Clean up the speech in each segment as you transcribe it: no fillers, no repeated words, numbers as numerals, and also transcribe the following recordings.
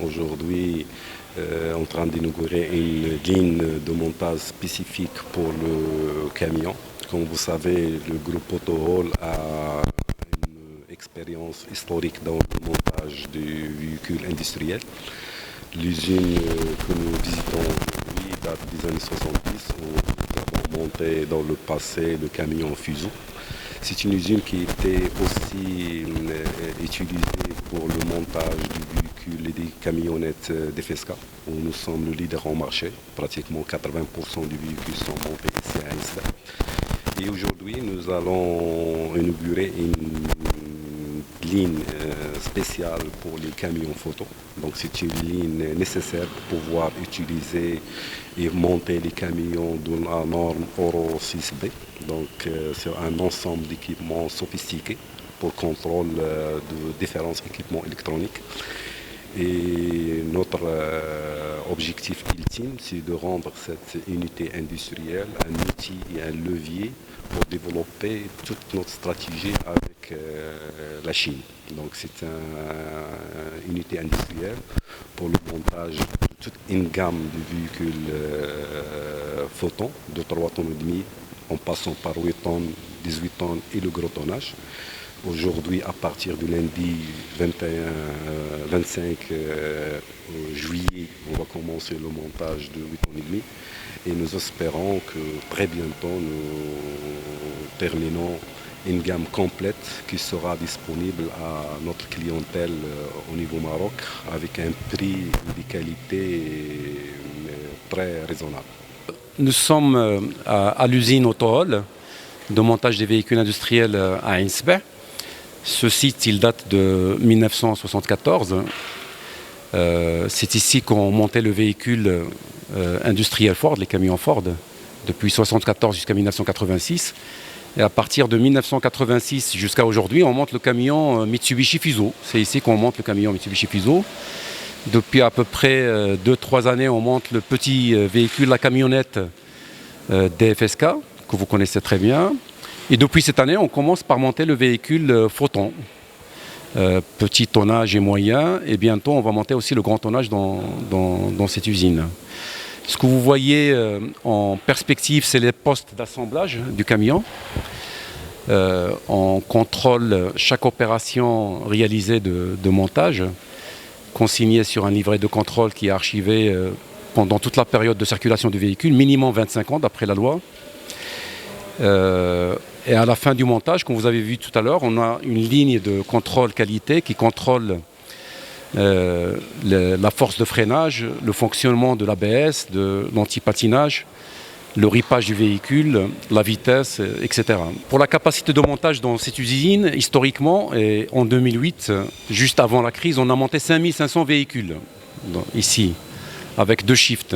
aujourd'hui en train d'inaugurer une ligne de montage spécifique pour le camion. Comme vous savez, le groupe Autohall a une expérience historique dans le montage du véhicule industriel. L'usine que nous visitons aujourd'hui date des années 70, où nous avons monté dans le passé le camion Fuso. C'est une usine qui était aussi utilisée pour le montage du véhicule et des camionnettes d'FSK, où nous sommes le leader en marché. Pratiquement 80% des véhicules sont montés ici à Insper. Et aujourd'hui, nous allons inaugurer une ligne spéciale pour les camions photo. Donc c'est une ligne nécessaire pour pouvoir utiliser et monter les camions de la norme Euro 6B. Donc c'est un ensemble d'équipements sophistiqués pour contrôle de différents équipements électroniques. Et notre objectif ultime, c'est de rendre cette unité industrielle un outil et un levier pour développer toute notre stratégie avec la Chine. Donc c'est une unité industrielle pour le montage de toute une gamme de véhicules photons de 3,5 tonnes en passant par 8 tonnes, 18 tonnes et le gros tonnage. Aujourd'hui, à partir du lundi 25 juillet, on va commencer le montage de 8 tonnes et demi. Et nous espérons que très bientôt, nous terminons une gamme complète qui sera disponible à notre clientèle au niveau Maroc avec un prix de qualité très raisonnable. Nous sommes à l'usine Autohall de montage des véhicules industriels à Insper. Ce site, il date de 1974. C'est ici qu'on montait le véhicule industriel Ford, les camions Ford, depuis 1974 jusqu'à 1986. Et à partir de 1986 jusqu'à aujourd'hui, on monte le camion Mitsubishi Fuso. C'est ici qu'on monte le camion Mitsubishi Fuso. Depuis à peu près 2-3 années, on monte le petit véhicule, la camionnette DFSK, que vous connaissez très bien. Et depuis cette année, on commence par monter le véhicule Photon. Petit tonnage et moyen. Et bientôt, on va monter aussi le grand tonnage dans cette usine. Ce que vous voyez en perspective, c'est les postes d'assemblage du camion. On contrôle chaque opération réalisée de montage, consignée sur un livret de contrôle qui est archivé pendant toute la période de circulation du véhicule, minimum 25 ans d'après la loi. Et à la fin du montage, comme vous avez vu tout à l'heure, on a une ligne de contrôle qualité qui contrôle la force de freinage, le fonctionnement de l'ABS, de l'anti-patinage, le ripage du véhicule, la vitesse, etc. Pour la capacité de montage dans cette usine, historiquement, et en 2008, juste avant la crise, on a monté 5500 véhicules ici, avec 2 shifts.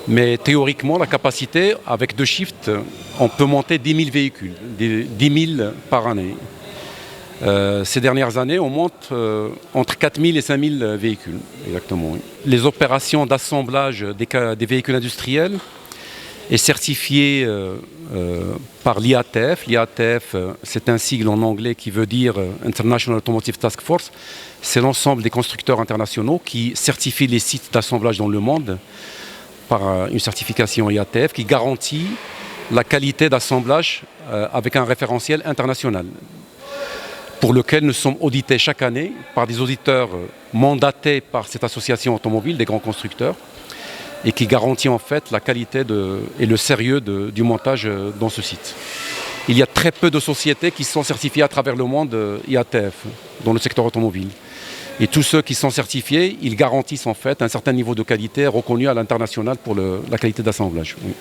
Mais théoriquement, la capacité, avec 2 shifts, on peut monter 10 000 véhicules, 10 000 par année. Ces dernières années, on monte entre 4 000 et 5 000 véhicules, exactement. Oui. Les opérations d'assemblage des véhicules industriels est certifiée par l'IATF. L'IATF, c'est un sigle en anglais qui veut dire International Automotive Task Force. C'est l'ensemble des constructeurs internationaux qui certifient les sites d'assemblage dans le monde par une certification IATF qui garantit la qualité d'assemblage avec un référentiel international pour lequel nous sommes audités chaque année par des auditeurs mandatés par cette association automobile des grands constructeurs et qui garantit en fait la qualité et le sérieux du montage dans ce site. Il y a très peu de sociétés qui sont certifiées à travers le monde IATF dans le secteur automobile. Et tous ceux qui sont certifiés, ils garantissent en fait un certain niveau de qualité reconnu à l'international pour la qualité d'assemblage. Oui.